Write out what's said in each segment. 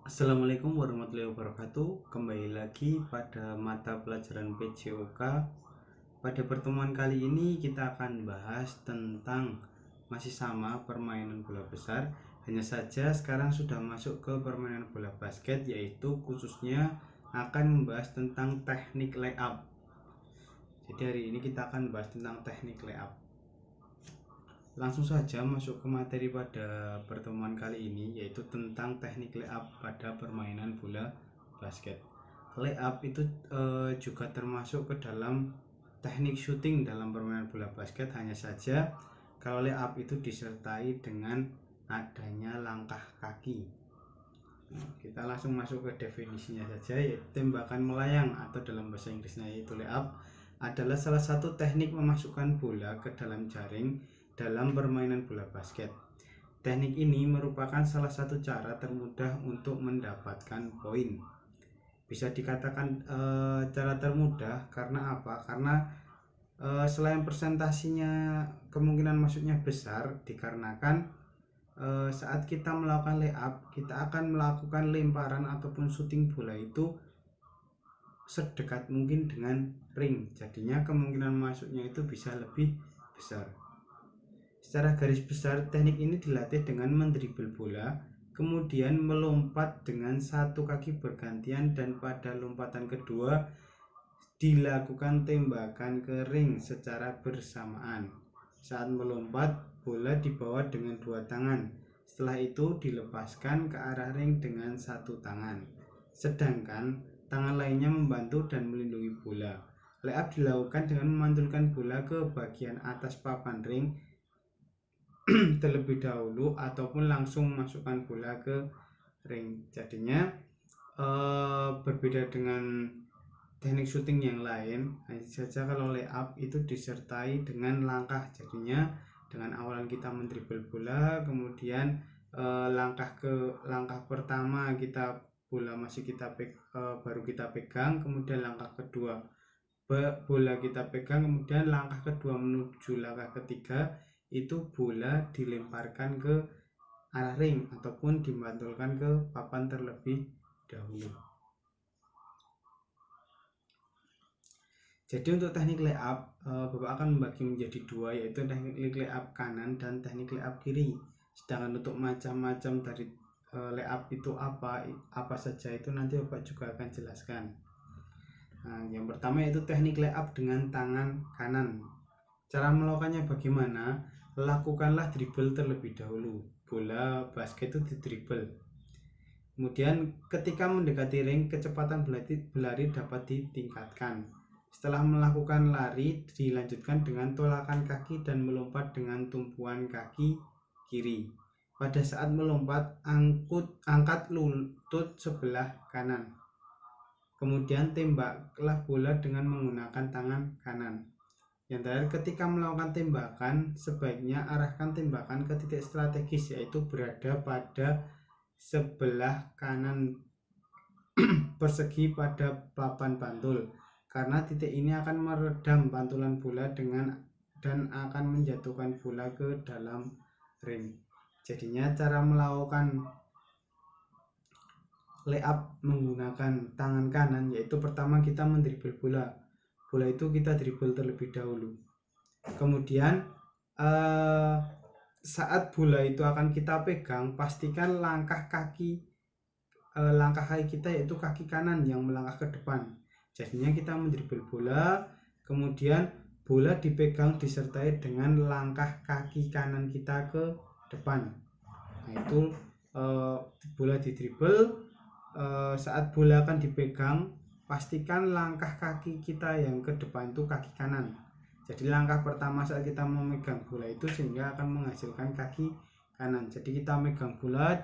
Assalamualaikum warahmatullahi wabarakatuh. Kembali lagi pada mata pelajaran PJOK. Pada pertemuan kali ini kita akan bahas tentang masih sama permainan bola besar. Hanya saja sekarang sudah masuk ke permainan bola basket, yaitu khususnya akan membahas tentang teknik layup. Jadi hari ini kita akan bahas tentang teknik layup. Langsung saja masuk ke materi pada pertemuan kali ini, yaitu tentang teknik layup pada permainan bola basket. Layup itu juga termasuk ke dalam teknik shooting dalam permainan bola basket, hanya saja kalau layup itu disertai dengan adanya langkah kaki. Kita langsung masuk ke definisinya saja, yaitu tembakan melayang atau dalam bahasa Inggrisnya yaitu layup adalah salah satu teknik memasukkan bola ke dalam jaring dalam permainan bola basket. Teknik ini merupakan salah satu cara termudah untuk mendapatkan poin. Bisa dikatakan cara termudah karena apa? Karena selain presentasinya kemungkinan masuknya besar, dikarenakan saat kita melakukan layup, kita akan melakukan lemparan ataupun shooting bola itu sedekat mungkin dengan ring. Jadinya kemungkinan masuknya itu bisa lebih besar. Secara garis besar, teknik ini dilatih dengan mendribel bola, kemudian melompat dengan satu kaki bergantian, dan pada lompatan kedua dilakukan tembakan ke ring secara bersamaan. Saat melompat, bola dibawa dengan dua tangan. Setelah itu dilepaskan ke arah ring dengan satu tangan, sedangkan tangan lainnya membantu dan melindungi bola. Layup dilakukan dengan memantulkan bola ke bagian atas papan ring terlebih dahulu ataupun langsung masukkan bola ke ring. Jadinya berbeda dengan teknik shooting yang lain. Hanya saja kalau layup itu disertai dengan langkah. Jadinya dengan awalan kita mendribel bola, kemudian langkah pertama kita bola masih baru kita pegang, kemudian langkah kedua bola kita pegang, kemudian langkah kedua menuju langkah ketiga itu bola dilemparkan ke arah ring ataupun dimantulkan ke papan terlebih dahulu. Jadi untuk teknik layup, Bapak akan membagi menjadi dua, yaitu teknik layup kanan dan teknik layup kiri. Sedangkan untuk macam-macam dari layup itu apa saja itu nanti Bapak juga akan jelaskan. Nah, yang pertama yaitu teknik layup dengan tangan kanan. Cara melakukannya bagaimana? Lakukanlah dribble terlebih dahulu. Bola basket itu didribble. Kemudian ketika mendekati ring, kecepatan berlari dapat ditingkatkan. Setelah melakukan lari, dilanjutkan dengan tolakan kaki dan melompat dengan tumpuan kaki kiri. Pada saat melompat, angkat lutut sebelah kanan. Kemudian tembaklah bola dengan menggunakan tangan kanan. Yang terakhir, ketika melakukan tembakan, sebaiknya arahkan tembakan ke titik strategis, yaitu berada pada sebelah kanan persegi pada papan pantul, karena titik ini akan meredam pantulan bola dan akan menjatuhkan bola ke dalam ring. Jadinya cara melakukan layup menggunakan tangan kanan yaitu pertama kita mendribble bola itu kita dribble terlebih dahulu. Kemudian saat bola itu akan kita pegang, pastikan langkah kaki kita yaitu kaki kanan yang melangkah ke depan. Jadinya kita mendribble bola, kemudian bola dipegang disertai dengan langkah kaki kanan kita ke depan. Nah, itu bola didribble. Saat bola akan dipegang, pastikan langkah kaki kita yang ke depan itu kaki kanan. Jadi langkah pertama saat kita memegang bola itu sehingga akan menghasilkan kaki kanan. Jadi kita megang bola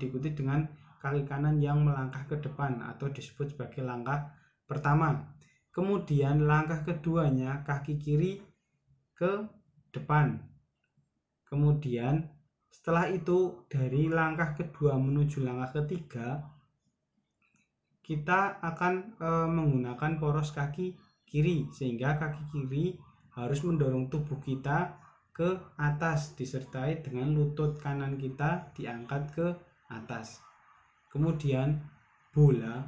diikuti dengan kaki kanan yang melangkah ke depan atau disebut sebagai langkah pertama. Kemudian langkah keduanya kaki kiri ke depan. Kemudian setelah itu dari langkah kedua menuju langkah ketiga, kita akan menggunakan poros kaki kiri, sehingga kaki kiri harus mendorong tubuh kita ke atas disertai dengan lutut kanan kita diangkat ke atas. Kemudian bola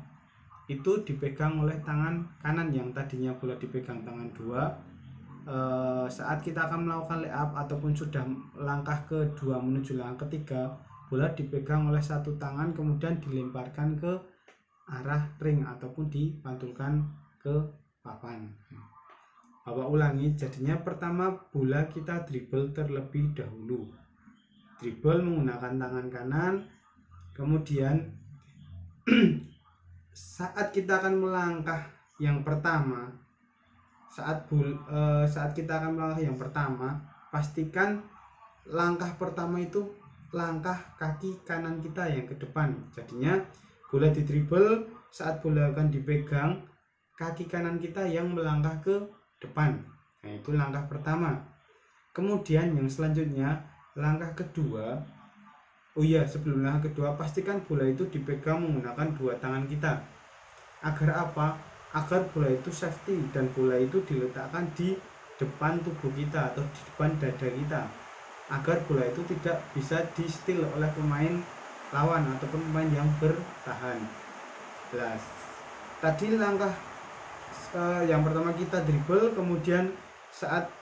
itu dipegang oleh tangan kanan, yang tadinya bola dipegang tangan dua. Saat kita akan melakukan lay up ataupun sudah langkah kedua menuju langkah ketiga, bola dipegang oleh satu tangan kemudian dilemparkan ke arah ring ataupun dipantulkan ke papan. Bapak ulangi, jadinya pertama bola kita dribble terlebih dahulu. Dribble menggunakan tangan kanan, kemudian saat kita akan melangkah yang pertama, saat kita akan melangkah yang pertama, pastikan langkah pertama itu langkah kaki kanan kita yang ke depan. Jadinya bola didribble, saat bola akan dipegang, kaki kanan kita yang melangkah ke depan. Nah, itu langkah pertama. Kemudian yang selanjutnya langkah kedua. Oh iya, sebelum langkah kedua pastikan bola itu dipegang menggunakan dua tangan kita. Agar apa? Agar bola itu safety dan bola itu diletakkan di depan tubuh kita atau di depan dada kita, agar bola itu tidak bisa di-steal oleh pemain lawan ataupun pemain yang bertahan. Tadi langkah yang pertama kita dribble, kemudian saat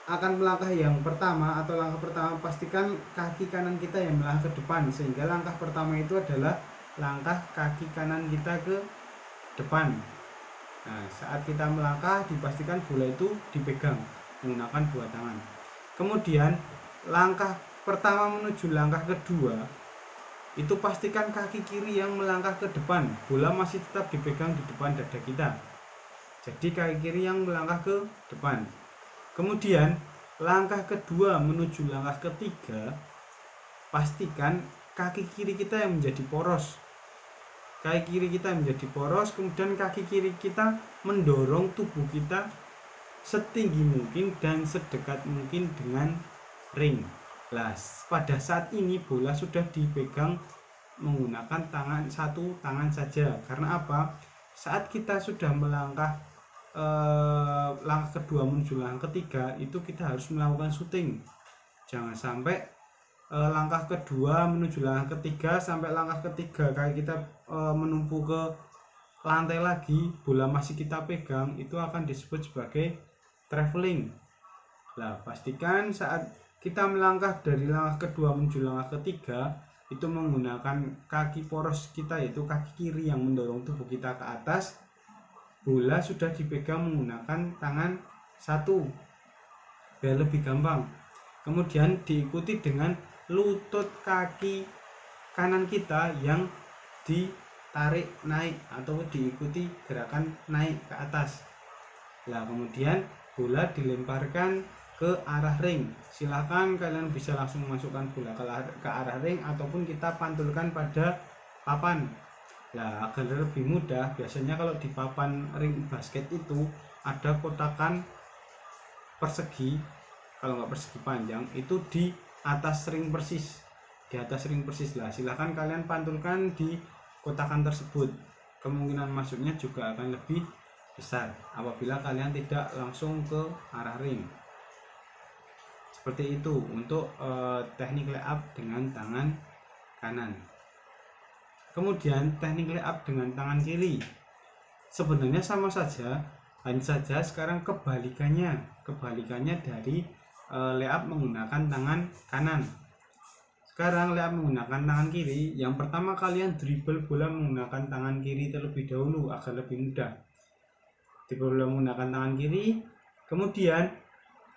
akan melangkah yang pertama atau langkah pertama pastikan kaki kanan kita yang melangkah ke depan, sehingga langkah pertama itu adalah langkah kaki kanan kita ke depan. Nah, saat kita melangkah dipastikan bola itu dipegang menggunakan dua tangan. Kemudian langkah pertama menuju langkah kedua itu pastikan kaki kiri yang melangkah ke depan, bola masih tetap dipegang di depan dada kita. Jadi kaki kiri yang melangkah ke depan. Kemudian langkah kedua menuju langkah ketiga, pastikan kaki kiri kita yang menjadi poros. Kaki kiri kita menjadi poros, kemudian kaki kiri kita mendorong tubuh kita setinggi mungkin dan sedekat mungkin dengan ring. Pada saat ini bola sudah dipegang menggunakan satu tangan saja. Karena apa? Saat kita sudah melangkah langkah kedua menuju langkah ketiga, itu kita harus melakukan shooting. Jangan sampai langkah kedua menuju langkah ketiga sampai langkah ketiga kaki kita menumpuk ke lantai lagi, bola masih kita pegang, itu akan disebut sebagai traveling. Pastikan saat kita melangkah dari langkah kedua menuju langkah ketiga itu menggunakan kaki poros kita, yaitu kaki kiri yang mendorong tubuh kita ke atas. Bola sudah dipegang menggunakan tangan satu biar lebih gampang. Kemudian diikuti dengan lutut kaki kanan kita yang ditarik naik atau diikuti gerakan naik ke atas. Kemudian bola dilemparkan ke arah ring. Silahkan kalian bisa langsung masukkan bola ke arah ring ataupun kita pantulkan pada papan. Agar lebih mudah, biasanya kalau di papan ring basket itu ada kotakan persegi, kalau nggak persegi panjang, itu di atas ring persis, silahkan kalian pantulkan di kotakan tersebut. Kemungkinan masuknya juga akan lebih besar apabila kalian tidak langsung ke arah ring. Seperti itu untuk teknik layup dengan tangan kanan. Kemudian teknik layup dengan tangan kiri sebenarnya sama saja, hanya saja sekarang kebalikannya dari layup menggunakan tangan kanan. Sekarang layup menggunakan tangan kiri. Yang pertama kalian dribble bola menggunakan tangan kiri terlebih dahulu agar lebih mudah. Dribble bola menggunakan tangan kiri. Kemudian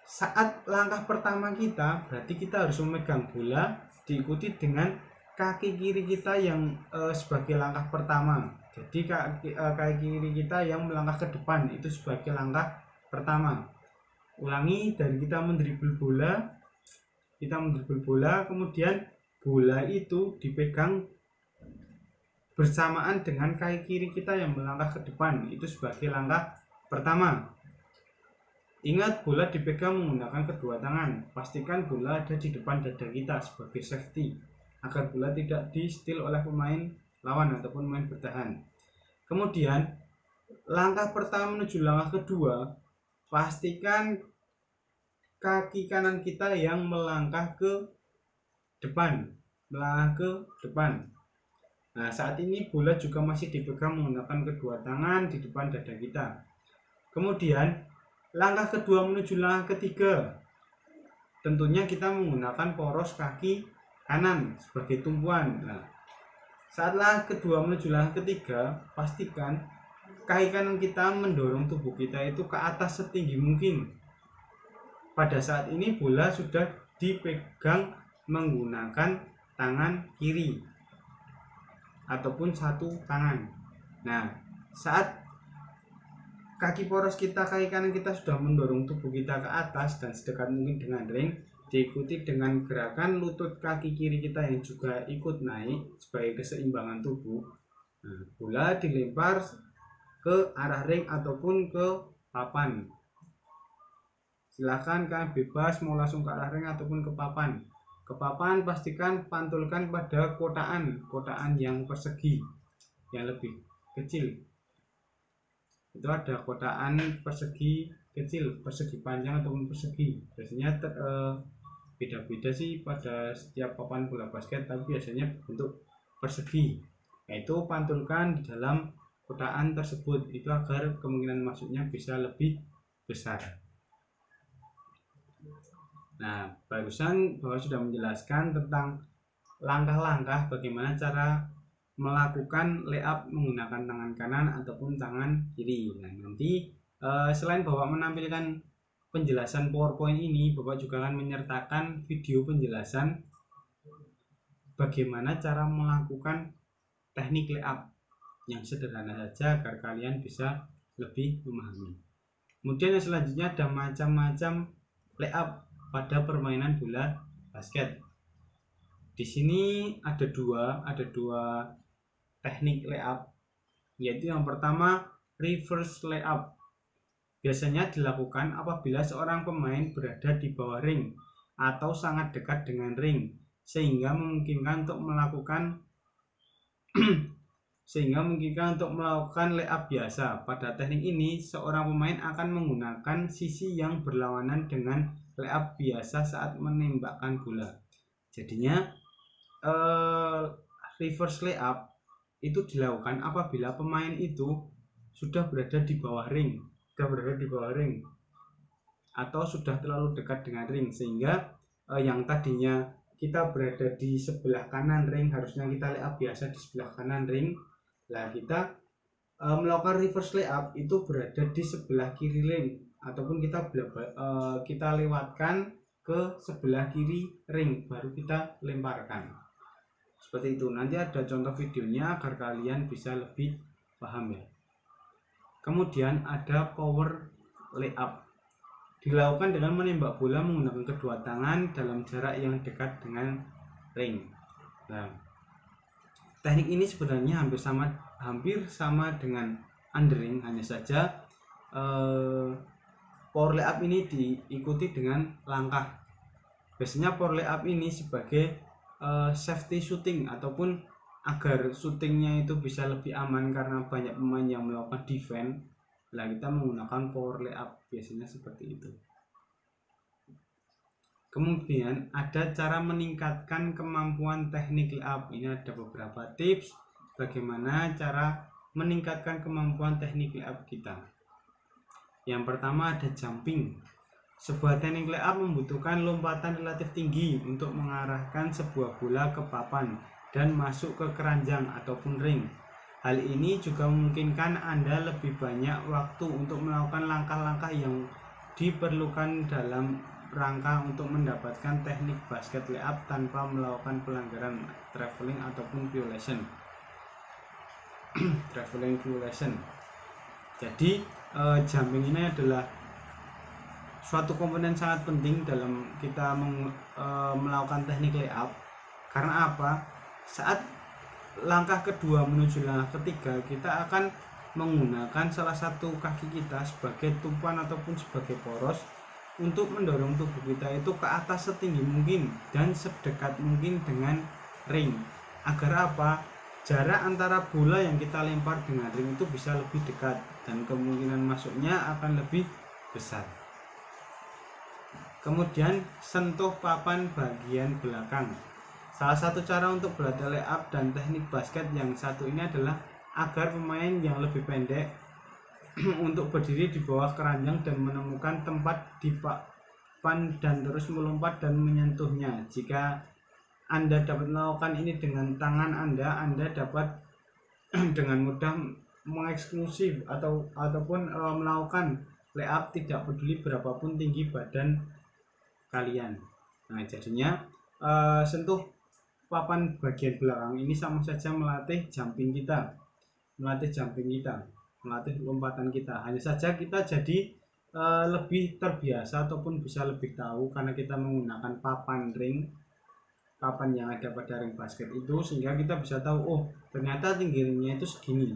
saat langkah pertama kita, berarti kita harus memegang bola diikuti dengan kaki kiri kita yang sebagai langkah pertama. Jadi kaki kiri kita yang melangkah ke depan itu sebagai langkah pertama. Ulangi, dari kita mendribble bola, kemudian bola itu dipegang bersamaan dengan kaki kiri kita yang melangkah ke depan, itu sebagai langkah pertama. Ingat, bola dipegang menggunakan kedua tangan. Pastikan bola ada di depan dada kita sebagai safety, agar bola tidak di-steal oleh pemain lawan ataupun pemain bertahan. Kemudian langkah pertama menuju langkah kedua, pastikan kaki kanan kita yang melangkah ke depan. Nah, saat ini bola juga masih dipegang menggunakan kedua tangan di depan dada kita. Kemudian langkah kedua menuju langkah ketiga, tentunya kita menggunakan poros kaki kanan sebagai tumpuan. Nah, saat langkah kedua menuju langkah ketiga, pastikan kaki kanan kita mendorong tubuh kita itu ke atas setinggi mungkin. Pada saat ini bola sudah dipegang menggunakan tangan kiri ataupun satu tangan. Nah, saat kaki kanan kita sudah mendorong tubuh kita ke atas dan sedekat mungkin dengan ring, diikuti dengan gerakan lutut kaki kiri kita yang juga ikut naik sebagai keseimbangan tubuh. Nah, bola dilempar ke arah ring ataupun ke papan. Silakan kalian bebas mau langsung ke arah ring ataupun ke papan. Ke papan pastikan pantulkan pada kotaan yang persegi yang lebih kecil. Itu ada kotaan persegi kecil, persegi panjang ataupun persegi. Biasanya beda-beda sih pada setiap papan bola basket, tapi biasanya bentuk persegi. Yaitu pantulkan di dalam kotaan tersebut itu agar kemungkinan masuknya bisa lebih besar. Nah, barusan Bapak sudah menjelaskan tentang langkah-langkah bagaimana cara melakukan layup menggunakan tangan kanan ataupun tangan kiri. Nah, nanti selain Bapak menampilkan penjelasan PowerPoint ini, Bapak juga akan menyertakan video penjelasan bagaimana cara melakukan teknik layup yang sederhana saja agar kalian bisa lebih memahami. Kemudian yang selanjutnya ada macam-macam layup pada permainan bola basket. Di sini ada dua teknik layup, yaitu yang pertama reverse layup. Biasanya dilakukan apabila seorang pemain berada di bawah ring atau sangat dekat dengan ring sehingga memungkinkan untuk melakukan layup biasa. Pada teknik ini seorang pemain akan menggunakan sisi yang berlawanan dengan layup biasa saat menembakkan bola. Jadinya reverse layup itu dilakukan apabila pemain itu sudah berada di bawah ring atau sudah terlalu dekat dengan ring, sehingga yang tadinya kita berada di sebelah kanan ring, harusnya kita layup biasa di sebelah kanan ring. Nah, kita melakukan reverse layup itu berada di sebelah kiri ring, ataupun kita lewatkan ke sebelah kiri ring baru kita lemparkan. Seperti itu. Nanti ada contoh videonya agar kalian bisa lebih paham ya. Kemudian ada power layup. Dilakukan dengan menembak bola menggunakan kedua tangan dalam jarak yang dekat dengan ring. Nah, teknik ini sebenarnya hampir sama dengan undering, hanya saja power layup ini diikuti dengan langkah. Biasanya power layup ini sebagai safety shooting ataupun agar syutingnya itu bisa lebih aman karena banyak pemain yang melakukan defense. Nah, kita menggunakan power layup biasanya seperti itu. Kemudian ada cara meningkatkan kemampuan teknik layup. Ini ada beberapa tips bagaimana cara meningkatkan kemampuan teknik layup kita. Yang pertama ada jumping. Sebuah teknik layup membutuhkan lompatan relatif tinggi untuk mengarahkan sebuah bola ke papan dan masuk ke keranjang ataupun ring. Hal ini juga memungkinkan Anda lebih banyak waktu untuk melakukan langkah-langkah yang diperlukan dalam rangka untuk mendapatkan teknik basket layup tanpa melakukan pelanggaran traveling ataupun violation. Jadi jumping ini adalah suatu komponen sangat penting dalam kita melakukan teknik layup. Karena apa? Saat langkah kedua menuju langkah ketiga, kita akan menggunakan salah satu kaki kita sebagai tumpuan ataupun sebagai poros untuk mendorong tubuh kita itu ke atas setinggi mungkin dan sedekat mungkin dengan ring. Agar apa? Jarak antara bola yang kita lempar dengan ring itu bisa lebih dekat dan kemungkinan masuknya akan lebih besar. Kemudian sentuh papan bagian belakang. Salah satu cara untuk berlatih layup dan teknik basket yang satu ini adalah agar pemain yang lebih pendek untuk berdiri di bawah keranjang dan menemukan tempat di papan dan terus melompat dan menyentuhnya. Jika Anda dapat melakukan ini dengan tangan Anda dapat dengan mudah mengeksekusi ataupun melakukan layup tidak peduli berapapun tinggi badan kalian. Nah, jadinya sentuh papan bagian belakang ini sama saja melatih jumping kita, melatih lompatan kita. Hanya saja kita jadi lebih terbiasa ataupun bisa lebih tahu karena kita menggunakan papan yang ada pada ring basket itu, sehingga kita bisa tahu, oh ternyata tinggi ringnya itu segini.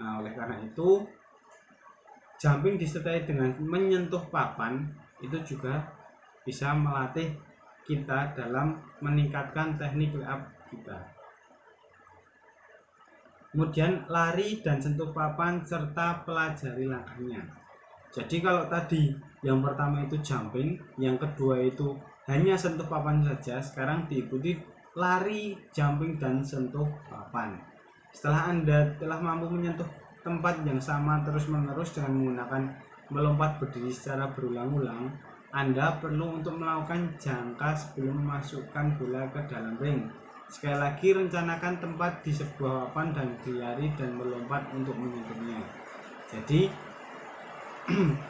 Nah, oleh karena itu jumping disertai dengan menyentuh papan itu juga bisa melatih kita dalam meningkatkan teknik layup kita. Kemudian lari dan sentuh papan serta pelajari langkahnya. Jadi kalau tadi yang pertama itu jumping, yang kedua itu hanya sentuh papan saja, sekarang diikuti lari, jumping, dan sentuh papan. Setelah Anda telah mampu menyentuh tempat yang sama terus-menerus dengan menggunakan melompat berdiri secara berulang-ulang, Anda perlu untuk melakukan jangka sebelum memasukkan bola ke dalam ring. Sekali lagi, rencanakan tempat di sebuah papan dan berlari dan melompat untuk menyentuhnya. Jadi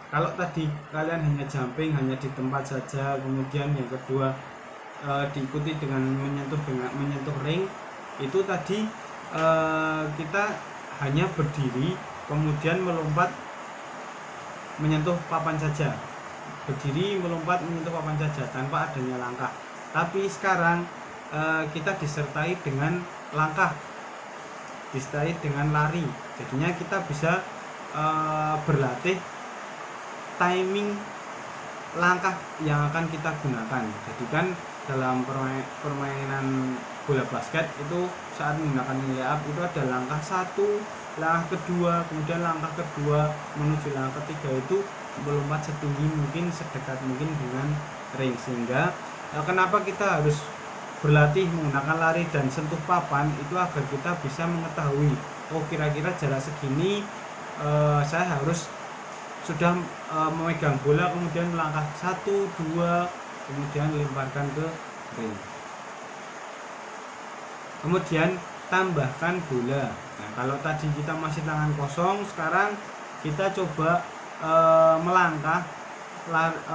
kalau tadi kalian hanya jumping, hanya di tempat saja, kemudian yang kedua diikuti dengan menyentuh ring, itu tadi kita hanya berdiri kemudian melompat menyentuh papan saja, berdiri melompat menyentuh papan saja tanpa adanya langkah. Tapi sekarang kita disertai dengan langkah, disertai dengan lari, jadinya kita bisa berlatih timing langkah yang akan kita gunakan. Jadi kan dalam permainan bola basket itu saat menggunakan layup itu ada langkah satu, langkah kedua, kemudian langkah kedua menuju langkah ketiga itu melompat setinggi mungkin, sedekat mungkin dengan ring. Sehingga kenapa kita harus berlatih menggunakan lari dan sentuh papan itu agar kita bisa mengetahui, oh kira-kira jarak segini saya harus sudah memegang bola, kemudian melangkah 1, 2, kemudian lemparkan ke ring. Kemudian tambahkan bola. Nah, kalau tadi kita masih tangan kosong, sekarang kita coba melangkah,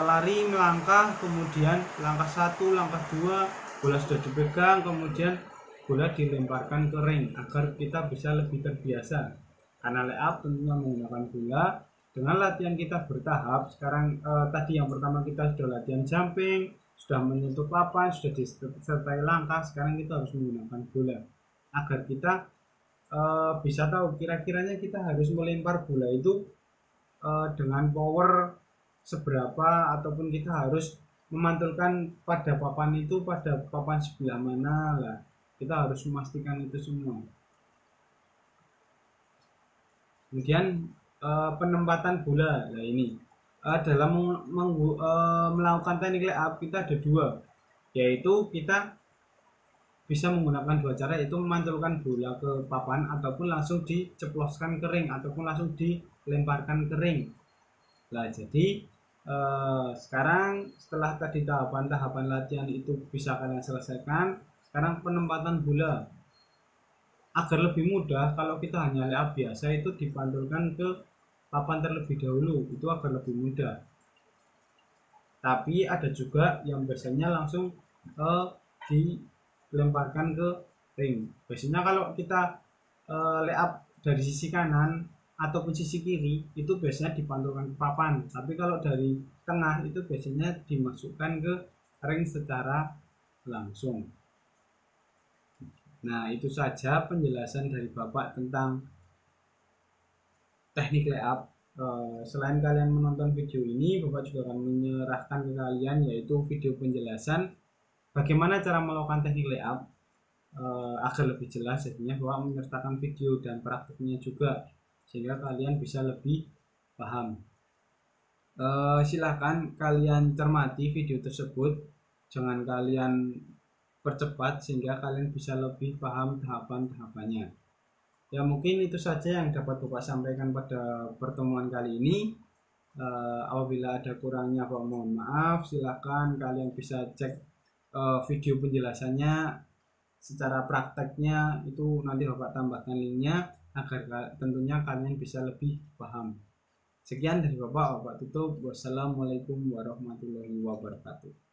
lari melangkah, kemudian langkah 1, langkah 2, bola sudah dipegang, kemudian bola dilemparkan ke ring agar kita bisa lebih terbiasa. Karena layup tentunya menggunakan bola. Dengan latihan kita bertahap, sekarang tadi yang pertama kita sudah latihan jumping, sudah menyentuh papan, sudah disertai langkah, sekarang kita harus menggunakan bola agar kita bisa tahu kira-kiranya kita harus melempar bola itu dengan power seberapa, ataupun kita harus memantulkan pada papan itu pada papan sebelah mana lah. Kita harus memastikan itu semua. Kemudian penempatan bola. Nah ini dalam melakukan teknik layup kita ada dua, yaitu kita bisa menggunakan dua cara, yaitu memantulkan bola ke papan ataupun langsung diceploskan ke ring ataupun langsung dilemparkan ke ring. Nah jadi sekarang setelah tadi tahapan-tahapan latihan itu bisa kalian selesaikan, sekarang penempatan bola agar lebih mudah. Kalau kita hanya layup biasa itu dipantulkan ke papan terlebih dahulu, itu agar lebih mudah. Tapi ada juga yang biasanya langsung dilemparkan ke ring. Biasanya kalau kita layup dari sisi kanan ataupun sisi kiri itu biasanya dipantulkan ke papan, tapi kalau dari tengah itu biasanya dimasukkan ke ring secara langsung. Nah, itu saja penjelasan dari Bapak tentang teknik layup. Selain kalian menonton video ini, Bapak juga akan menyerahkan ke kalian yaitu video penjelasan bagaimana cara melakukan teknik layup agar lebih jelas. Jadinya Bapak menyertakan video dan praktiknya juga sehingga kalian bisa lebih paham. Silahkan kalian cermati video tersebut, jangan kalian percepat sehingga kalian bisa lebih paham tahapan-tahapannya. Ya mungkin itu saja yang dapat Bapak sampaikan pada pertemuan kali ini. Apabila ada kurangnya Bapak mohon maaf. Silakan kalian bisa cek video penjelasannya secara prakteknya, itu nanti Bapak tambahkan linknya agar tentunya kalian bisa lebih paham. Sekian dari Bapak tutup. Wassalamualaikum warahmatullahi wabarakatuh.